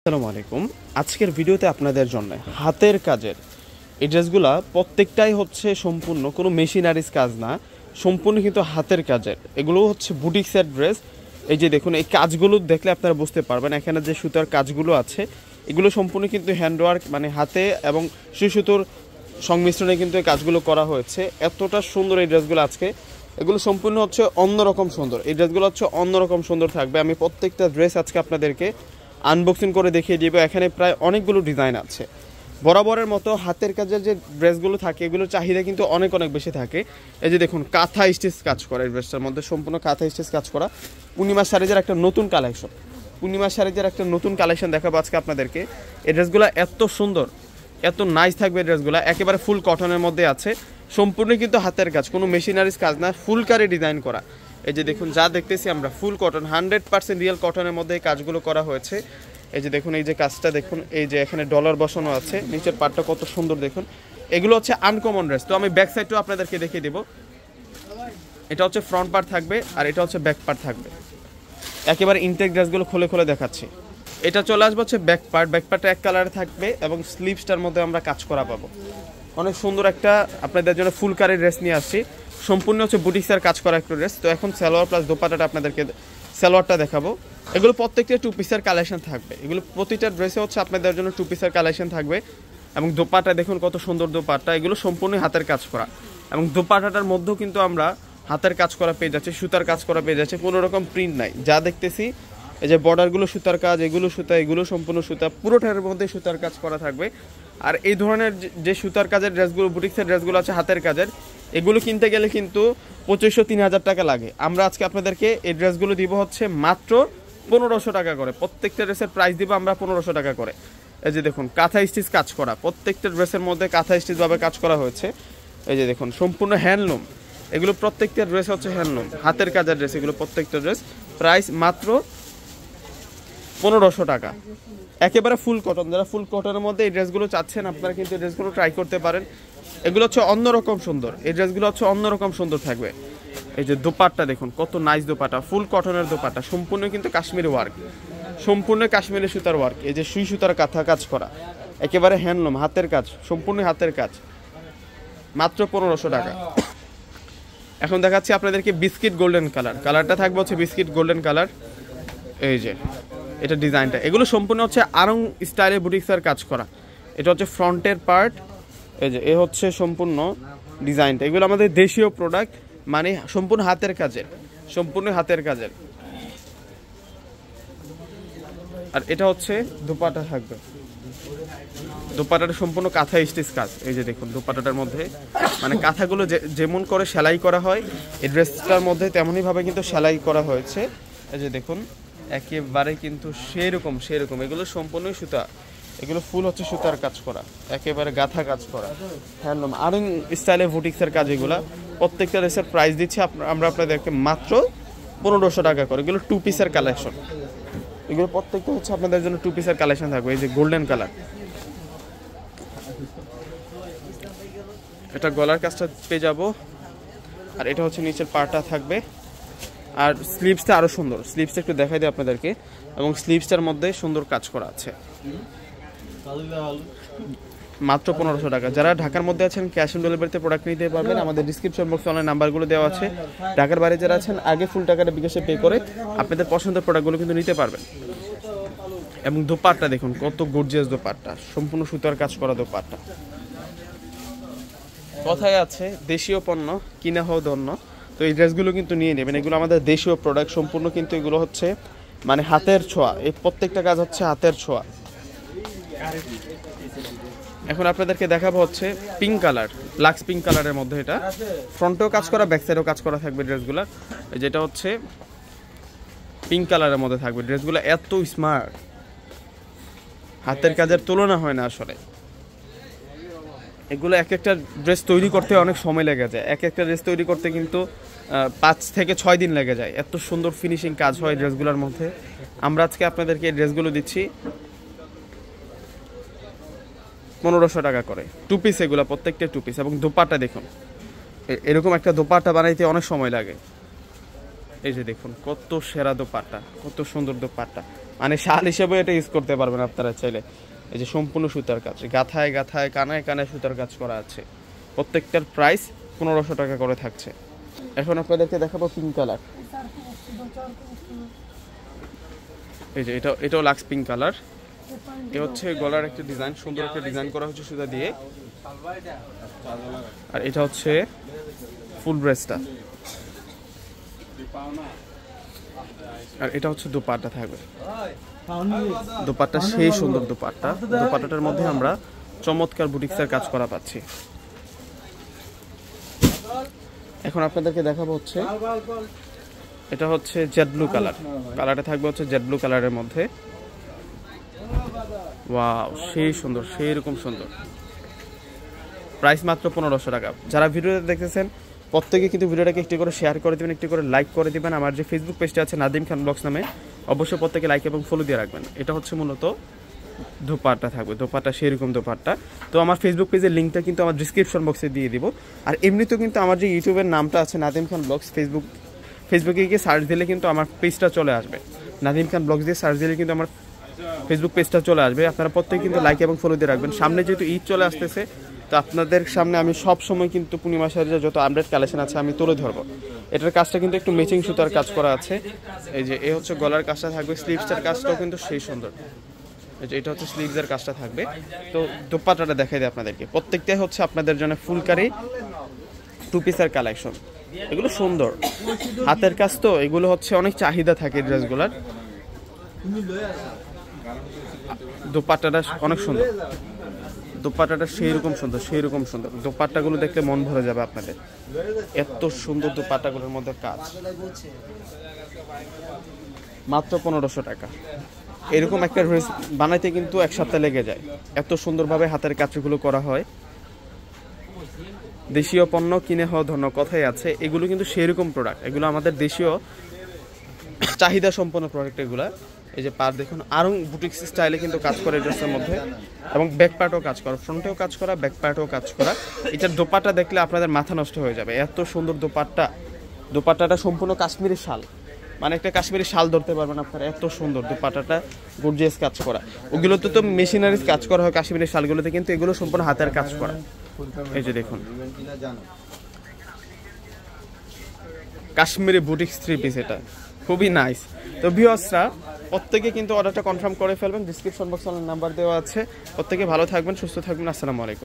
আসসালামু আলাইকুম। আজকের ভিডিওতে আপনাদের জন্য হাতের কাজের এই ড্রেসগুলা প্রত্যেকটাই হচ্ছে সম্পূর্ণ কোনো মেশিনারিজ কাজ না, সম্পূর্ণ কিন্তু হাতের কাজের। এগুলো হচ্ছে বুটিক্সের ড্রেস। এই যে দেখুন, এই কাজগুলো দেখলে আপনারা বুঝতে পারবেন এখানে যে সুতার কাজগুলো আছে এগুলো সম্পূর্ণ কিন্তু হ্যান্ডওয়ার্ক, মানে হাতে এবং সুতোর সংমিশ্রণে কিন্তু এই কাজগুলো করা হয়েছে। এতটা সুন্দর এই ড্রেসগুলো আজকে, এগুলো সম্পূর্ণ হচ্ছে অন্যরকম সুন্দর। এই ড্রেসগুলো হচ্ছে অন্যরকম সুন্দর থাকবে। আমি প্রত্যেকটা ড্রেস আজকে আপনাদেরকে আনবক্সিং করে দেখিয়ে দিব। এখানে প্রায় অনেকগুলো ডিজাইন আছে। বরাবরের মতো হাতের কাজের যে ড্রেসগুলো থাকে এগুলোর চাহিদা কিন্তু অনেক অনেক বেশি থাকে। এই যে দেখুন, কাঁথা স্টিচ কাজ করা এই ড্রেসটার মধ্যে, সম্পূর্ণ কাঁথা স্টিচ কাজ করা পূর্ণিমা শাড়িজের একটা নতুন কালেকশন। পূর্ণিমা শাড়িজের একটা নতুন কালেকশন দেখাবো আজকে আপনাদেরকে। এই ড্রেসগুলো এত সুন্দর, এত নাইস থাকবে। এই ড্রেসগুলো একেবারে ফুল কটনের মধ্যে আছে, সম্পূর্ণ কিন্তু হাতের কাজ, কোনো মেশিনারিজ কাজ না, ফুলকারে ডিজাইন করা। এই যে দেখুন, যা দেখতেছি আমরা ফুল কটন, 100% রিয়েল কটনের মধ্যে এই কাজগুলো করা হয়েছে। এই যে দেখুন, এই যে কাজটা দেখুন, এই যে এখানে ডলার বসানো আছে, নিচের পার্টটা কত সুন্দর দেখুন। এগুলো হচ্ছে আনকমন ড্রেস। তো আমি ব্যাক সাইডটাও আপনাদেরকে দেখিয়ে দেবো। এটা হচ্ছে ফ্রন্ট পার্ট থাকবে আর এটা হচ্ছে ব্যাক পার্ট থাকবে। একেবারে ইনটেক ড্রেসগুলো খুলে খুলে দেখাচ্ছি। এটা চলে আসবে হচ্ছে ব্যাক পার্ট। ব্যাক পার্টটা এক কালারে থাকবে এবং স্লিভসটার মধ্যে আমরা কাজ করা পাবো। অনেক সুন্দর একটা আপনাদের জন্য ফুলকারি ড্রেস নিয়ে আসছি, সম্পূর্ণ হচ্ছে বুটিক্সের কাজ করা একটা ড্রেস। তো এখন সালোয়ার প্লাস দোপাট্টাটা আপনাদেরকে সালোয়ারটা দেখাবো। এগুলো প্রত্যেকটা টু পিসের কালেকশন থাকবে। এগুলো প্রতিটা ড্রেসে হচ্ছে আপনাদের জন্য টু পিসের কালেকশন থাকবে। এবং দোপাট্টা দেখুন কত সুন্দর দোপাট্টা, এগুলো সম্পূর্ণ হাতের কাজ করা। এবং দোপাট্টাটার মধ্যেও কিন্তু আমরা হাতের কাজ করা পেয়ে যাচ্ছে, সুতার কাজ করা পেয়ে যাচ্ছে, কোনো রকম প্রিন্ট নাই। যা দেখতেছি এই যে বর্ডারগুলো সুতার কাজ, এগুলো সুতা, এগুলো সম্পূর্ণ সুতা, পুরোটার মধ্যে সুতার কাজ করা থাকবে। আর এই ধরনের যে সুতার কাজের ড্রেসগুলো, বুটিক্সের ড্রেসগুলো আছে হাতের কাজের, এগুলো কিনতে গেলে কিন্তু 2500-3000 টাকা লাগে। আমরা আজকে আপনাদেরকে এই ড্রেসগুলো দিব হচ্ছে মাত্র 1500 টাকা করে। প্রত্যেকটা ড্রেসের প্রাইস দিব আমরা 1500 টাকা করে। এই যে দেখুন, কাঁথা স্টিচ কাজ করা, প্রত্যেকটা ড্রেসের মধ্যে কাঁথা স্টিচভাবে কাজ করা হয়েছে। এই যে দেখুন, সম্পূর্ণ হ্যান্ডলুম। এগুলো প্রত্যেকটা ড্রেস হচ্ছে হ্যান্ডলুম, হাতের কাজের ড্রেস। এগুলো প্রত্যেকটা ড্রেস প্রাইস মাত্র 1500 টাকা, একেবারে ফুল কটন। যারা ফুল কটনের মধ্যে এই ড্রেসগুলো চাচ্ছেন আপনারা কিন্তু এই ড্রেসগুলো ট্রাই করতে পারেন। এগুলো হচ্ছে অন্যরকম সুন্দর, এই ড্রেসগুলো হচ্ছে অন্যরকম সুন্দর থাকবে। এই যে দোপাট্টা দেখুন কত নাইস দোপাট্টা, ফুল কটনের দোপাট্টা, সম্পূর্ণ কিন্তু কাশ্মীরি ওয়ার্ক, সম্পূর্ণ কাশ্মীরি সুতার ওয়ার্ক। এই যে সুই সুতার কাঁথা কাজ করা, একেবারে হ্যান্ডলুম, হাতের কাজ, সম্পূর্ণ হাতের কাজ, মাত্র 1500 টাকা। এখন দেখাচ্ছি আপনাদেরকে বিস্কিট গোল্ডেন কালার। কালারটা থাকবে হচ্ছে বিস্কিট গোল্ডেন কালার। এই যে এটা ডিজাইনটা, এগুলো সম্পূর্ণ হচ্ছে আরং স্টাইলে বুটিক্সের কাজ করা। এটা হচ্ছে ফ্রন্টের পার্ট। এই যে এ হচ্ছে সম্পূর্ণ ডিজাইনটা। এগুলো আমাদের দেশীয় প্রোডাক্ট, মানে সম্পূর্ণ হাতের কাজের, সম্পূর্ণ হাতের কাজের। আর এটা হচ্ছে দোপাট্টা থাকবে, দোপাট্টাটা সম্পূর্ণ কাঁথা স্টিচ কাজ। এই যে দেখুন দোপাট্টাটার মধ্যে মানে কাঁথাগুলো যেমন করে সেলাই করা হয় এই ড্রেসটার মধ্যে তেমনই ভাবে কিন্তু সেলাই করা হয়েছে। এই যে দেখুন একেবারে কিন্তু সেরকম সেরকম, এগুলো সম্পূর্ণই সুতা, এগুলো ফুল হচ্ছে সুতার কাজ করা, একেবারে গাঁথা কাজ করা, হ্যান্ডলুম আরং স্টাইলে বুটিক্সের কাজ। এগুলো প্রত্যেকটা ড্রেসের প্রাইস দিচ্ছি আমরা আপনাদেরকে মাত্র 1500 টাকা করে। এগুলো টু পিসের কালেকশন, এগুলো প্রত্যেকটা হচ্ছে আপনাদের জন্য টু পিসের কালেকশন থাকবে। এই যে গোল্ডেন কালার, এটা গলার কাজটা পেয়ে যাবো। আর এটা হচ্ছে নিচের পাড়টা থাকবে। আর স্লিভসটা আরও সুন্দর, স্লিভসটা একটু দেখাই দিই আপনাদেরকে। এবং স্লিভসটার মধ্যে সুন্দর কাজ করা আছে, মাত্র 1500 টাকা। যারা ঢাকার মধ্যে আছেন ক্যাশ অন ডেলিভারিতে প্রোডাক্ট নিতে পারবেন। আমাদের ডিসক্রিপশন বক্সে অনলাইন নাম্বারগুলো দেওয়া আছে। ঢাকার বাইরে যারা আছেন আগে ফুল টাকাটা বিকাশে পে করে আপনাদের পছন্দের প্রোডাক্টগুলো কিন্তু নিতে পারবেন। এবং দোপাট্টা দেখুন কত গর্জিয়াস দোপাট্টা, সম্পূর্ণ সুতার কাজ করা দোপাট্টা। কথায় আছে দেশীয় পণ্য কিনা হও ধন্য। তো এই ড্রেসগুলো কিন্তু নিয়ে নেবেন, এগুলো আমাদের দেশীয় প্রোডাক্ট সম্পূর্ণ, কিন্তু এগুলো হচ্ছে মানে হাতের ছোঁয়া, এই প্রত্যেকটা কাজ হচ্ছে হাতের ছোঁয়া। এখন আপনাদেরকে দেখাবো হচ্ছে পিঙ্ক কালার, লাক্স পিঙ্ক কালারের মধ্যে। এটা ফ্রন্টেও কাজ করা, ব্যাক সাইডেও কাজ করা থাকবে ড্রেসগুলো। যেটা হচ্ছে পিঙ্ক কালারের মধ্যে থাকবে ড্রেসগুলো। এত স্মার্ট, হাতের কাজের তুলনা হয় না আসলে। এগুলো এক একটা ড্রেস তৈরি করতে অনেক সময় লেগে যায়, এক একটা ড্রেস তৈরি করতে কিন্তু 5 থেকে 6 দিন লেগে যায়। এত সুন্দর ফিনিশিং কাজ হয় ড্রেসগুলোর মধ্যে। আমরা আজকে আপনাদেরকে এই ড্রেসগুলো দিচ্ছি 1500 টাকা করে, টু পিস এগুলো প্রত্যেকটা টু পিস। এবং দোপাট্টা দেখুন, এরকম একটা দোপাট্টা বানাইতে অনেক সময় লাগে। এই যে দেখুন কত সেরা দোপাট্টা, কত সুন্দর দোপাট্টা, মানে শাল হিসেবে এটা ইউজ করতে পারবেন আপনারা চাইলে। এই যে সম্পূর্ণ সুতার কাজ, গাথায় গাথায় কানায় কানায় সুতার কাজ করা আছে। প্রত্যেকটার প্রাইস 1500 টাকা করে থাকছে। এখন আপনাদেরকে দেখাবো পিঙ্ক কালার। এই যে এটাও লাক্স পিঙ্ক কালার। এ হচ্ছে গলার একটা ডিজাইন, সুন্দর একটা ডিজাইন করা হচ্ছে সুতা দিয়ে। আর এটা হচ্ছে ফুল ব্রেসটা, আর এটা হচ্ছে দোপাট্টা থাকবে। দোপাট্টা সেই সুন্দর দোপাট্টা। দোপাট্টাটার মধ্যে আমরা চমৎকার বুটিক্সের কাজ করা পাচ্ছি। এখন আপনাদেরকে দেখাবো হচ্ছে এটা হচ্ছে জেড ব্লু কালার। কালারটা থাকবে হচ্ছে জেড ব্লু কালারের মধ্যে। ওয়াও, সেই সুন্দর, সেই রকম সুন্দর। প্রাইস মাত্র 1500 টাকা। যারা ভিডিওতে দেখতেছেন প্রত্যেকে কিন্তু ভিডিওটাকে একটু করে শেয়ার করে দিবেন, একটু করে লাইক করে দিবেন। আমার যে ফেসবুক পেজটা আছে নাদিম খান ব্লগস নামে, অবশ্যই প্রত্যেকে লাইক এবং ফলো দিয়ে রাখবেন। এটা হচ্ছে মূলত দোপাট্টা থাকবে, দোপাট্টা সেই রকম দোপাট্টা। তো আমার ফেসবুক পেজের লিঙ্কটা কিন্তু আমার ডিসক্রিপশন বক্সে দিয়ে দিব। আর এমনিতেও কিন্তু আমার যে ইউটিউবের নামটা আছে নাদিম খান ব্লগস, ফেসবুকে গিয়ে সার্চ দিলে কিন্তু আমার পেজটা চলে আসবে। নাদিম খান ব্লগস দিয়ে সার্চ দিলে কিন্তু আমার ফেসবুক পেজটা চলে আসবে। আপনারা প্রত্যেকে কিন্তু লাইক এবং ফলো দিয়ে রাখবেন। সামনে যেহেতু ঈদ চলে আসতেছে, তো আপনাদের সামনে আমি সব সময় কিন্তু পূর্ণিমা শাড়ির যত আপডেট কালেকশন আছে আমি তুলে ধরবো। এটার কাজটা কিন্তু একটু ম্যাচিং সুতার কাজ করা আছে। এই যে এ হচ্ছে গলার কাজটা থাকবে, স্লিভসটার কাজটাও কিন্তু সেই সুন্দর। এই যে এটা হচ্ছে স্লিভসের কাজটা থাকবে। তো দোপাট্টাটা দেখাই দিই আপনাদেরকে। প্রত্যেকটাই হচ্ছে আপনাদের জন্য ফুলকারি টু পিসের কালেকশন। এগুলো সুন্দর হাতের কাজ, তো এগুলো হচ্ছে অনেক চাহিদা থাকে ড্রেসগুলার। দোপাট্টাটা অনেক সুন্দর, দোপাট্টাটা সেই রকম সুন্দর, সেই রকম সুন্দর। দোপাট্টাগুলো দেখলে মন ভরে যাবে আপনাদের, এত সুন্দর দোপাট্টাগুলোর মধ্যে কাজ। মাত্র 1500 টাকা। এরকম একটা ড্রেস বানাইতে কিন্তু এক সপ্তাহ লেগে যায়, এত সুন্দরভাবে হাতের কাজগুলো করা হয়। দেশীয় পণ্য কিনে হওয়া ধন্য কথাই আছে। এগুলো কিন্তু সেরকম প্রোডাক্ট, এগুলো আমাদের দেশীয় চাহিদা সম্পন্ন প্রোডাক্ট এগুলা। এই যে পার দেখুন, আরং বুটিক্স স্টাইলে কিন্তু কাজ করে ড্রেসের মধ্যে, এবং ব্যাক পার্টও কাজ করা, ফ্রন্টেও কাজ করা, ব্যাক পার্টও কাজ করা। এটার দোপাট্টা দেখলে আপনাদের মাথা নষ্ট হয়ে যাবে, এত সুন্দর দোপাট্টা। দোপাট্টাটা সম্পূর্ণ কাশ্মীরি শাল, মানে একটা কাশ্মীরি শাল ধরতে পারবেন আপনারা, এত সুন্দর দোপাট্টাটা, গর্জিয়াস কাজ করা। ওগুলোতে তো মেশিনারিজ কাজ করা হয় কাশ্মীরি শালগুলোতে, কিন্তু এগুলো সম্পূর্ণ হাতের কাজ করা। এই যে দেখুন কাশ্মীরি বুটিক্স থ্রি পিস, এটা খুবই নাইস। তো ভিউয়ার্সরা প্রত্যেকে কিন্তু অর্ডারটা কনফার্ম করে ফেলবেন। ডিসক্রিপশন বক্সে নাম্বার দেওয়া আছে। প্রত্যেকে ভালো থাকবেন, সুস্থ থাকবেন। আসসালামু আলাইকুম।